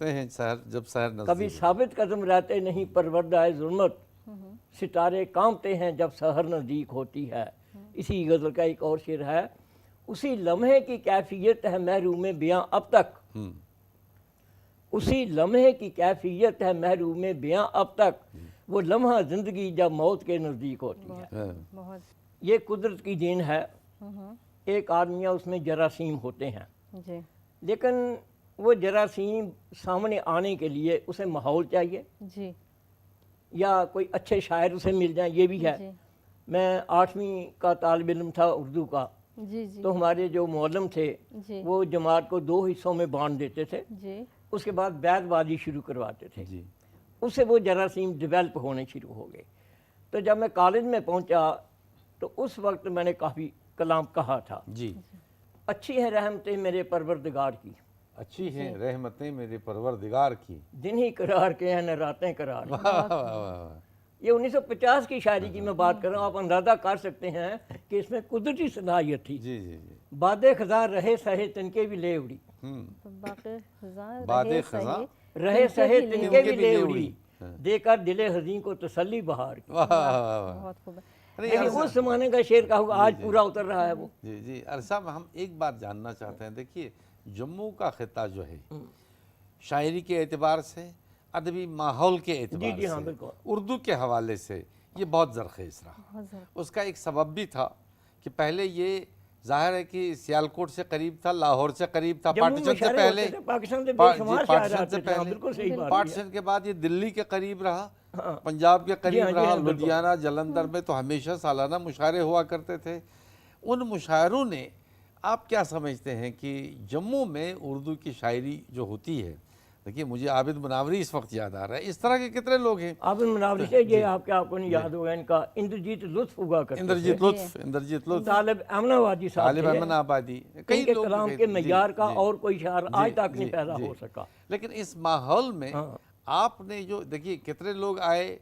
تے ہیں سحر جب سحر کبھی نزدیک ثابت قدم رہتے نہیں پروردہ ظلمت، ستارے کانپتے ہیں جب سحر نزدیک ہوتی ہے۔ اسی غزل کا ایک اور شعر ہے، اسی لمحے کی کیفیت ہے محروم بیاں اب تک، اسی لمحے کی کیفیت ہے محروم بیاں اب تک، وہ لمحہ زندگی جب موت کے نزدیک ہوتی ہے۔ بہت یہ قدرت کی دین ہے، ایک آدمی اس میں جراثیم ہوتے ہیں، جی لیکن وہ جراثیم سامنے آنے کے لیے اسے ماحول چاہیے جی یا کوئی اچھے شاعر اسے مل جائیں، یہ بھی ہے۔ جی میں 8ویں کا طالب علم تھا اردو کا، جی جی تو ہمارے جو معلم تھے جی وہ جماعت کو 2 حصوں میں بانٹ دیتے تھے، جی اس کے بعد بیت بازی شروع کرواتے تھے، جی اس سے وہ جراثیم ڈیولپ ہونے شروع ہو گئے۔ تو جب میں کالج میں پہنچا تو اس وقت میں نے کافی کلام کہا تھا، جی اچھی ہے رحمتیں میرے پروردگار کی، اچھی ہیں رحمتیں میرے پروردگار کی، دن ہی قرار کے ہیں نہ راتیں قرار۔ واہ واہ واہ واہ۔ یہ 1950 کی شاعری کی میں بات کر رہا ہوں، آپ اندازہ کر سکتے ہیں کہ اس میں قدرتی صلاحیت تھی۔ جی جی جی باد خزاں رہے سہے تنکے بھی لے اڑی، تو باقی خزاں باد رہے خزاں سہی رہے سہے بھی تنکے بھی لے اڑی، دے کر دل حزین کو تسلی بہار کی۔ واہ واہ واہ واہ۔ بہت خوب ہے۔ لیکن اس زمانے کا شعر کا ہوگا، آج پورا اتر رہا ہے وہ۔ جی جی صاحب، ہم ایک بات جاننا چاہتے ہیں، دیکھیے جموں کا خطہ جو ہے شاعری کے اعتبار سے، ادبی ماحول کے اعتبار جی ہاں سے، بالکل۔ اردو کے حوالے سے یہ بہت زرخیز رہا۔ بہت زیادہ اس کا ایک سبب بھی تھا کہ پہلے یہ ظاہر ہے کہ سیالکوٹ سے قریب تھا، لاہور سے قریب تھا، جموں میں پارٹیشن سے مشاعرے پہلے، ہوتے تھے، پاکستان سے بے جی شمار شاعر پارٹیشن آتے سے تھے، ہاں پہلے، بالکل صحیح بات ہے۔ پارٹیشن کے بعد یہ دلی کے قریب رہا، ہاں پنجاب کے جی قریب ہاں، جی رہا، ہاں، بالکل۔ لدھیانہ جلندھر میں تو ہمیشہ سالانہ مشاعرے ہوا کرتے تھے۔ ان مشاعروں نے، آپ کیا سمجھتے ہیں کہ جموں میں اردو کی شاعری جو ہوتی ہے، دیکھیے مجھے عابد مناوری اس وقت یاد آ رہا ہے، اس طرح کے کتنے لوگ ہیں، عابد مناوری سے یہ آپ کو نہیں یاد ہوگا، ان کا اندرجیت لطف ہوا کرتے اندرجیت لطف، طالب امن آبادی صاحب طالب تھے، امن آبادی، ان کئی کے لوگ کلام ہیں، کے جی، معیار کا جی، اور کوئی شاعر آج تک نہیں جی، پیدا جی۔ ہو سکا۔ لیکن اس ماحول میں ہاں۔ آپ نے جو دیکھیے کتنے لوگ آئے،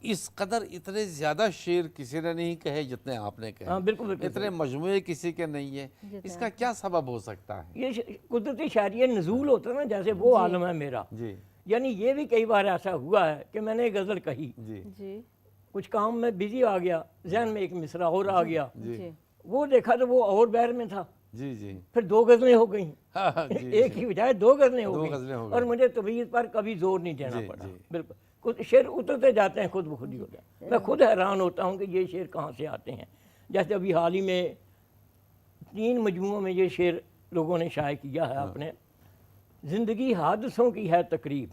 اس قدر اتنے زیادہ شعر کسی نے نہیں کہے جتنے آپ نے کہے، ہاں بالکل بالکل۔ اتنے مجموعے کسی کے نہیں ہیں، اس کا کیا سبب ہو سکتا ہے؟ یہ قدرتی شاعری نزول ہوتا ہے نا، جیسے وہ عالم ہے میرا، جی یعنی یہ بھی کئی بار ایسا ہوا ہے کہ میں نے ایک غزل کہی، جی جی کچھ کام میں بزی آ گیا، ذہن میں ایک مصرع اور آ گیا، جی وہ دیکھا تو وہ اور بیر میں تھا، جی جی پھر 2 غزلیں ہو گئیں، ہاں جی ایک ہی بجائے 2 غزلیں ہو دو گئیں، غزلیں ہو اور گئیں۔ مجھے طبیعت پر کبھی زور نہیں دینا جی، پڑا۔ جی۔ بالکل، کچھ شعر اترتے جاتے ہیں، خود بخود ہی ہوتا ہے۔ میں خود حیران ہوتا ہوں کہ یہ شعر کہاں سے آتے ہیں۔ جیسے ابھی حال ہی میں 3 مجموعوں میں یہ شعر لوگوں نے شائع کیا ہے اپنے، زندگی حادثوں کی ہے تقریب،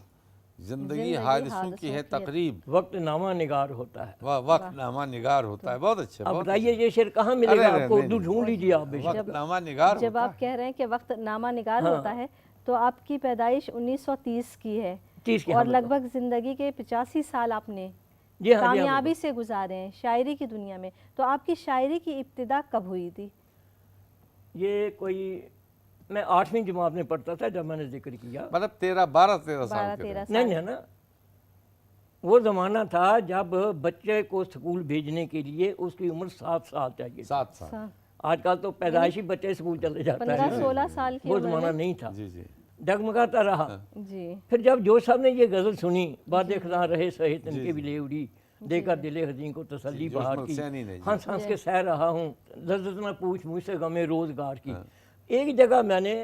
زندگی حادثوں کی ہے تقریب، وقت نامہ نگار ہوتا ہے۔ وقت نامہ نگار ہوتا ہے، بہت اچھا، اب بہت بتائیے یہ شعر کہاں ملے گا آپ کو؟ نہیں، اردو ڈھونڈ لیجیے آپ بے شک۔ وقت نامہ نگار جب ہوتا آپ کہہ رہے ہیں کہ وقت نامہ نگار ہوتا ہے تو آپ کی پیدائش 1930 کی ہے 30 کی، اور لگ بھگ زندگی کے 85 سال آپ نے جی ہاں، کامیابی سے گزارے ہیں شاعری کی دنیا میں، تو آپ کی شاعری کی ابتدا کب ہوئی تھی؟ یہ کوئی میں 8ویں جماعت میں پڑھتا تھا جب میں نے ذکر کیا، مطلب 12 13 سال 12 کے 13 نہیں سال ہے نا، وہ زمانہ تھا جب بچے کو سکول بھیجنے کے لیے اس کی عمر 7 سال چاہیے، 7 سال، آج کل تو پیدائشی بچے سکول چلے جاتے 15 ہیں، 16 سال کی وہ عمر زمانہ میں نہیں تھا، جی جی ڈگمگاتا رہا۔ جی پھر جب جو صاحب نے یہ غزل سنی، باد خزاں رہے سہے تنکے بھی لے اڑی، دے کر دل حزین کو تسلی بہار کی، حسینی نے، جی۔ ہنس ہنس کے سہ رہا ہوں، لذت نہ پوچھ مجھ سے غم روزگار کی، ایک جگہ میں نے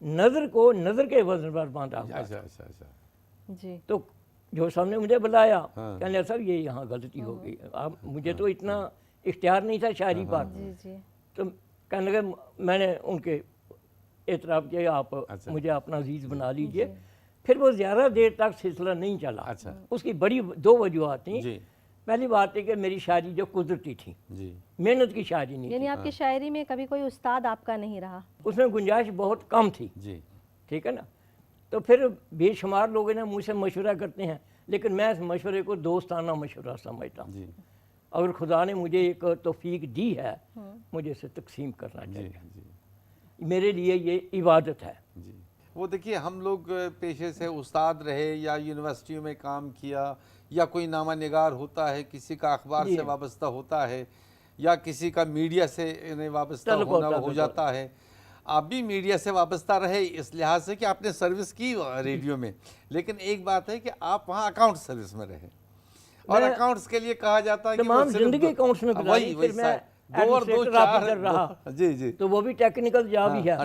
نظر کو نظر کے وزن پر باندھا ہوا، اچھا اچھا اچھا، جی تو جو صاحب نے مجھے بلایا، کہنے لگا صاحب یہ یہاں غلطی ہو گئی، اب مجھے تو اتنا اختیار نہیں تھا شاعری پر، جی جی تو کہنے لگے میں نے ان کے اعتراف کیا، آپ مجھے اپنا عزیز بنا لیجئے۔ پھر وہ زیادہ دیر تک سلسلہ نہیں چلا، اچھا اس کی بڑی 2 وجوہات تھیں۔ جی پہلی بات ہے کہ میری شاعری جو قدرتی تھی، جی محنت کی شاعری نہیں یعنی آپ کی شاعری میں کبھی کوئی استاد آپ کا نہیں رہا؟ تھی، اس میں گنجائش بہت کم تھی، جی ٹھیک ہے نا۔ تو پھر بے شمار لوگ نا مجھ سے مشورہ کرتے ہیں، لیکن میں اس مشورے کو دوستانہ مشورہ سمجھتا ہوں۔ جی اگر خدا نے مجھے ایک توفیق دی ہے، مجھے اسے تقسیم کرنا جی چاہیے، جی میرے لیے یہ عبادت ہے۔ جی وہ دیکھیے ہم لوگ پیشے سے استاد رہے یا یونیورسٹیوں میں کام کیا یا کوئی نامہ نگار ہوتا ہے، کسی کا اخبار سے وابستہ ہوتا ہے یا کسی کا میڈیا سے انہیں وابستہ تعلق ہونا ہوتا ہے، ہو جاتا ہے، آپ بھی میڈیا سے وابستہ رہے اس لحاظ سے کہ آپ نے سروس کی ریڈیو میں، لیکن ایک بات ہے کہ آپ وہاں اکاؤنٹ سروس میں رہے، اور اکاؤنٹس کے لیے کہا جاتا ہے کہ تمام زندگی اکاؤنٹس میں گزاری، پھر میں جی جی تو وہ بھی ٹیکنیکل جاب ہی ہے،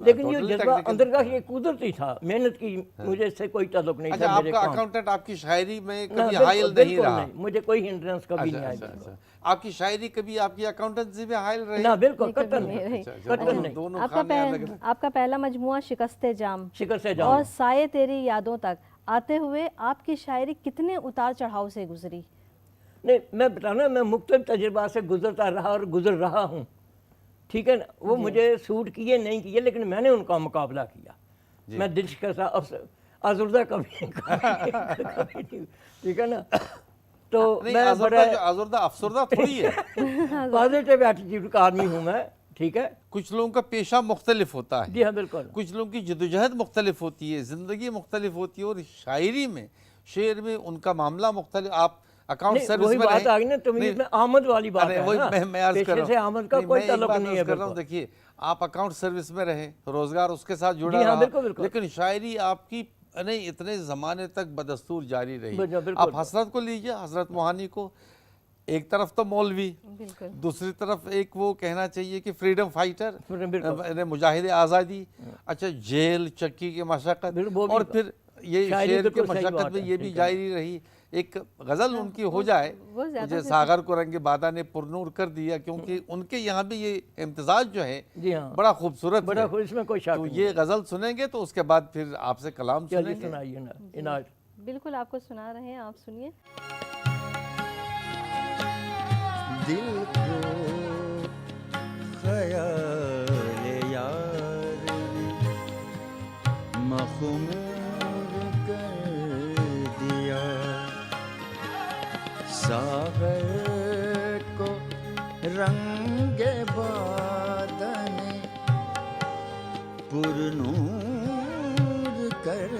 لیکن یہ جذبہ اندر کا یہ قدرتی تھا، محنت کی مجھے اس سے کوئی تعلق نہیں اچھا، تھا. آپ میرے کا کام اکاؤنٹنٹ آپ کی شاعری میں کبھی بالکل- حائل نہیں بالکل رہا؟ مجھے کوئی ہنڈرنس کبھی نہیں اچھا، آئی. اچھا. آپ کی شاعری کبھی آپ کی اکاؤنٹنسی میں حائل رہی؟ نہ بالکل قطعاً نہیں نہیں. رہی. قطعاً نہیں. دونوں آپ کا کھانے الگ الگ. آپ کا پہلا مجموعہ شکست جام شکر سے اور جاؤں سائے تیری یادوں تک آتے ہوئے آپ کی شاعری کتنے اتار چڑھاؤ سے گزری؟ نہیں، میں بتانا میں مختلف تجربات سے گزرتا رہا اور گزر رہا ہوں، ٹھیک ہے نا. وہ مجھے سوٹ کیے نہیں کیے، لیکن میں نے ان کا مقابلہ کیا. میں دل شکستہ آزردہ کبھی نہیں، ٹھیک ہے نا. تو میں بڑا آزردہ افسردہ تھوڑی ہے. پازیٹیو ایٹیٹیوڈ کا آدمی ہوں میں، ٹھیک ہے. کچھ لوگوں کا پیشہ مختلف ہوتا ہے، جی ہاں بالکل. کچھ لوگوں کی جدوجہد مختلف ہوتی ہے، زندگی مختلف ہوتی ہے، اور شاعری میں شعر میں ان کا معاملہ مختلف. آپ اکاؤنٹ سروس وہی میں بات آ گئی نا، تمیز میں آمد والی بات ہے وہی نا، میں عرض کر پیشے رہا سے ہوں. آمد کا کوئی تعلق نہیں ہے. کر رہا ہوں، دیکھیے آپ اکاؤنٹ سروس میں رہے، روزگار اس کے ساتھ جڑا جی ہاں رہا، بالکل بالکل. لیکن شاعری آپ کی نہیں اتنے زمانے تک بدستور جاری رہی. بالکل. آپ حسرت کو لیجئے، حضرت موہانی کو، ایک طرف تو مولوی، بالکل. دوسری طرف ایک وہ کہنا چاہیے کہ فریڈم فائٹر، بالکل. مجاہد آزادی. اچھا، جیل، چکی کی مشقت، اور پھر یہ شعر کی مشقت میں یہ بھی جاری رہی. ایک غزل ان کی ہو جائے، مجھے ساغر کو رنگ بادا نے پرنور کر دیا، کیونکہ ان کے یہاں بھی یہ امتزاج جو ہے بڑا خوبصورت ہے. اس میں کوئی شک تو نہیں. یہ غزل سنیں گے تو اس کے بعد پھر آپ سے کلام سنیں گے. سنائیے نا عنایت. بالکل آپ کو سنا رہے ہیں، آپ سنیے. دل کو خیال یار مخمور کر دیا، ساغر کو رنگ بادن پرنور کر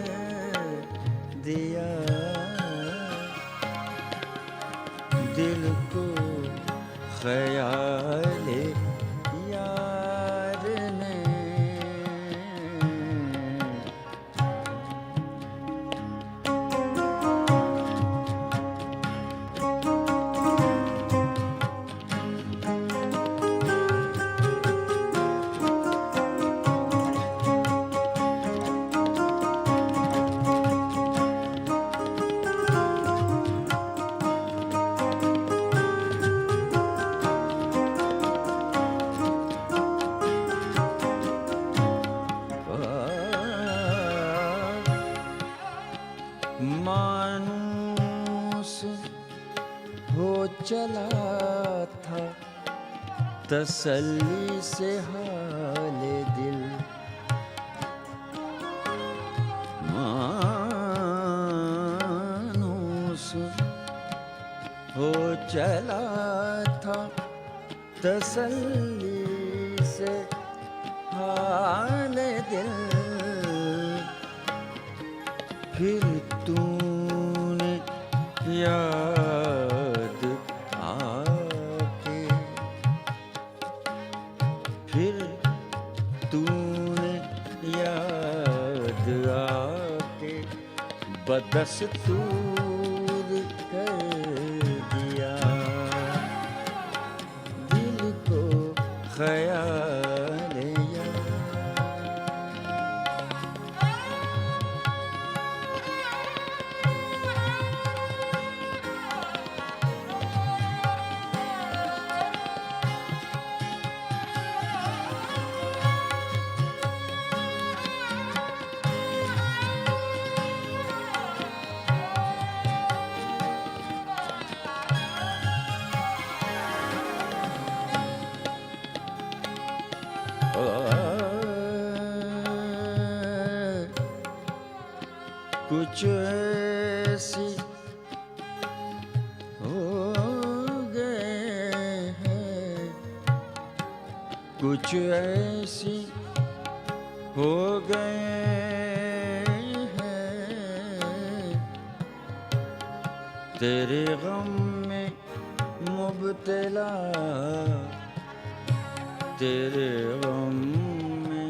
دیا، دل کو خیال یار نے مانوس ہو چلا تھا تسلی سے حال دل، مانوس ہو چلا تھا تسلی سے حال دل، پھر تو نے یاد آ کے، پھر تو نے یاد آ کے بدستور کر دیا، دل کو خیال یار. کچھ ایسی ہو گئے ہیں، کچھ ایسی ہو گئے ہیں، تیرے غم میں مبتلا، تیرے غم میں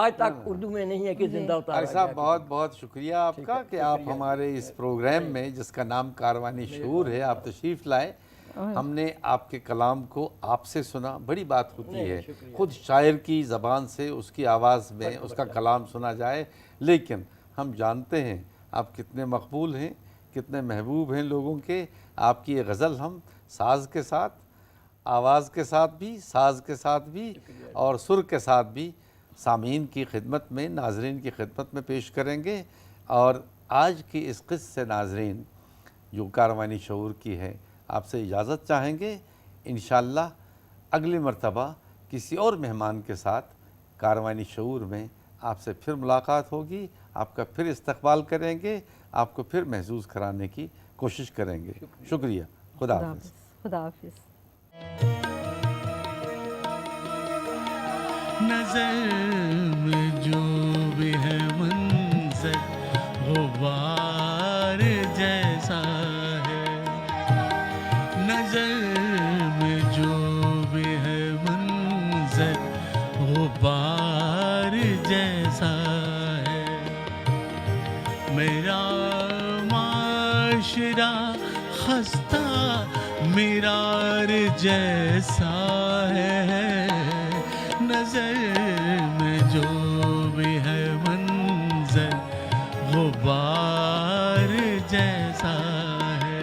آج تک اردو میں نہیں ہے کہ زندہ اتارا عارف صاحب بہت بہت شکریہ آپ کا کہ آپ ہمارے اس پروگرام میں جس کا نام کاروانی شعور ہے آپ تشریف لائے. ہم نے آپ کے کلام کو آپ سے سنا, بڑی بات ہوتی ہے خود شاعر کی زبان سے اس کی آواز میں اس کا کلام سنا جائے, لیکن ہم جانتے ہیں آپ کتنے مقبول ہیں, کتنے محبوب ہیں لوگوں کے. آپ کی یہ غزل ہم ساز کے ساتھ, آواز کے ساتھ بھی, ساز کے ساتھ بھی اور سر کے ساتھ بھی سامعین کی خدمت میں, ناظرین کی خدمت میں پیش کریں گے. اور آج کی اس قسط سے ناظرین جو کاروانی شعور کی ہے آپ سے اجازت چاہیں گے. انشاءاللہ اگلی مرتبہ کسی اور مہمان کے ساتھ کاروانی شعور میں آپ سے پھر ملاقات ہوگی, آپ کا پھر استقبال کریں گے, آپ کو پھر محظوظ کرانے کی کوشش کریں گے. شکریہ. خدا حافظ. خدا حافظ. نظر میں جو بھی ہے منظر غبار جیسا ہے, نظر میں جو بھی ہے منظر غبار جیسا ہے. میرا معاشرہ خستہ معیار جیسا ہے, نظر میں جو بھی ہے منظر غبار جیسا ہے.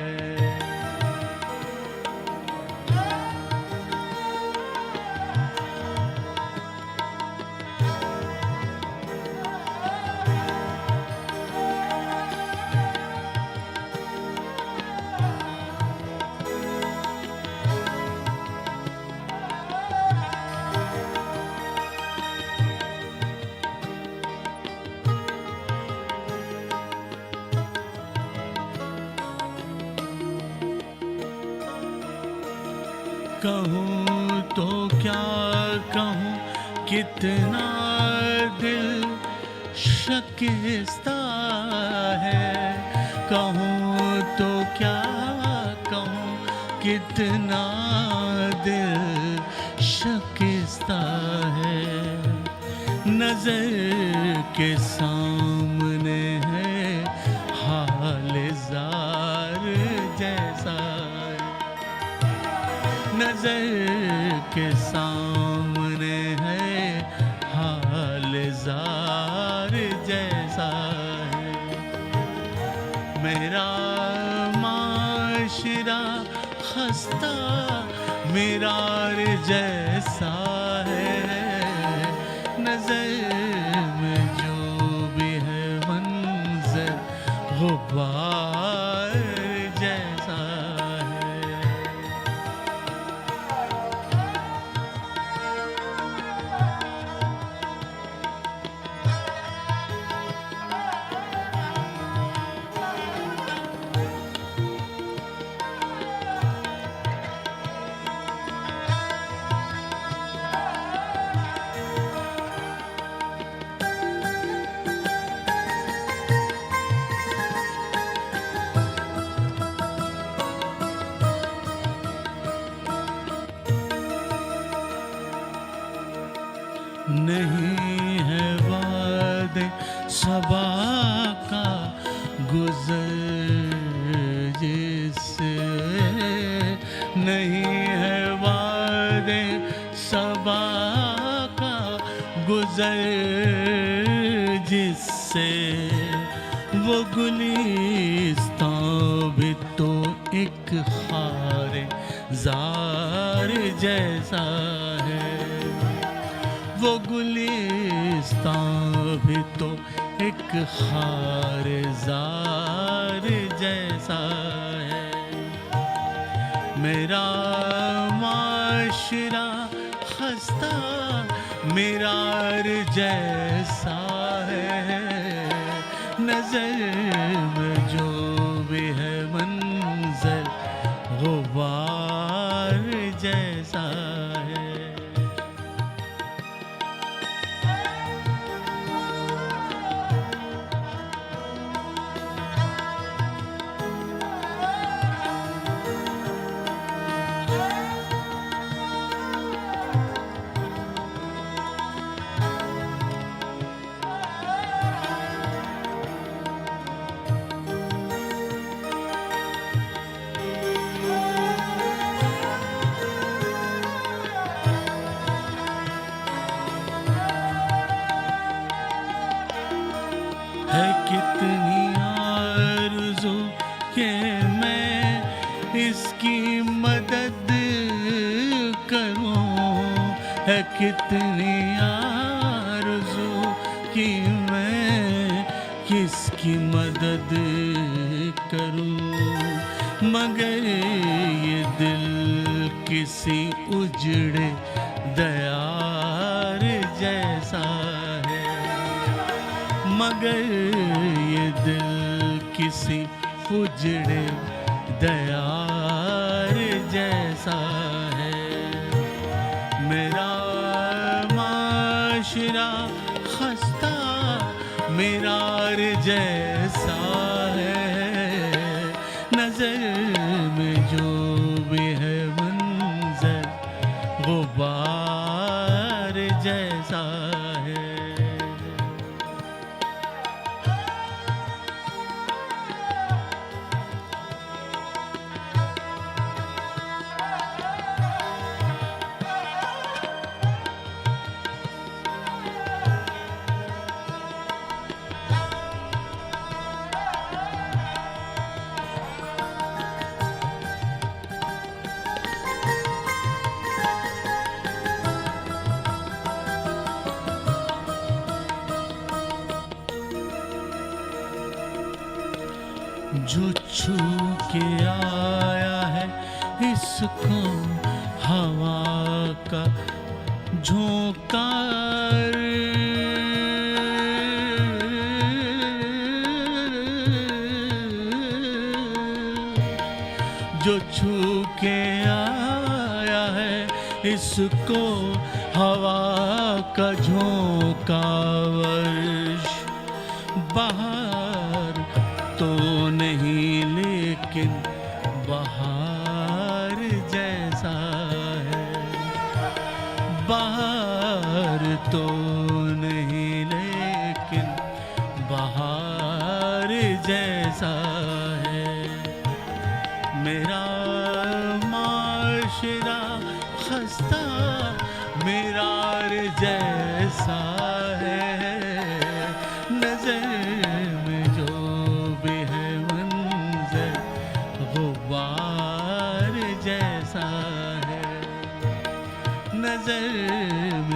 کہوں تو کیا کہوں, کتنا دل شکستہ ہے. کہوں تو کیا کہوں, کتنا دل شکستہ ہے. نظر کے سامنے ہے حال زار جیسا ہے, نظر کے سامنے ہے حال زار جیسا ہے. میرا معاشرہ خستہ معیار جیسا ہے, نظر میں جو بھی ہے منظر غبار جیسا ہے. نہیں ہے وعد صبا کا گزر جس سے, نہیں ہے وعد صبا کا گزر جس سے. وہ گلستان بھی تو ایک خار زار جیسا ہے, وہ گلستان بھی تو ایک خار زار جیسا ہے. میرا معاشرہ خستہ معیار جیسا ہے, نظر میں جو بھی ہے منظر غبار جیسا ہے. کہ میں اس کی مدد کروں، ہے کتنی آرزو کہ میں کس کی مدد کروں، مگر یہ دل کسی اجڑے دیار جیسا ہے، مگر یہ دل کسی اجڑے دیار جیسا ہے، میرا معاشرہ خستہ معیار جیسا ہے، نظر میں جو بھی ہے منظر غبار جیسا ہے۔ جو چھو کے آیا ہے اس کو ہوا کا جھونکار، جو چھو کے آیا ہے اس کو ہوا کا جھونکا، ورش بہار تو نہیں لیکن بہار جیسا ہے، بہار تو نہیں لیکن بہار جیسا ہے، میرا معاشرہ خستہ معیار جیسا ہے، نظر میں جو بھی ہے منظر غبار جیسا ہے، نظر میں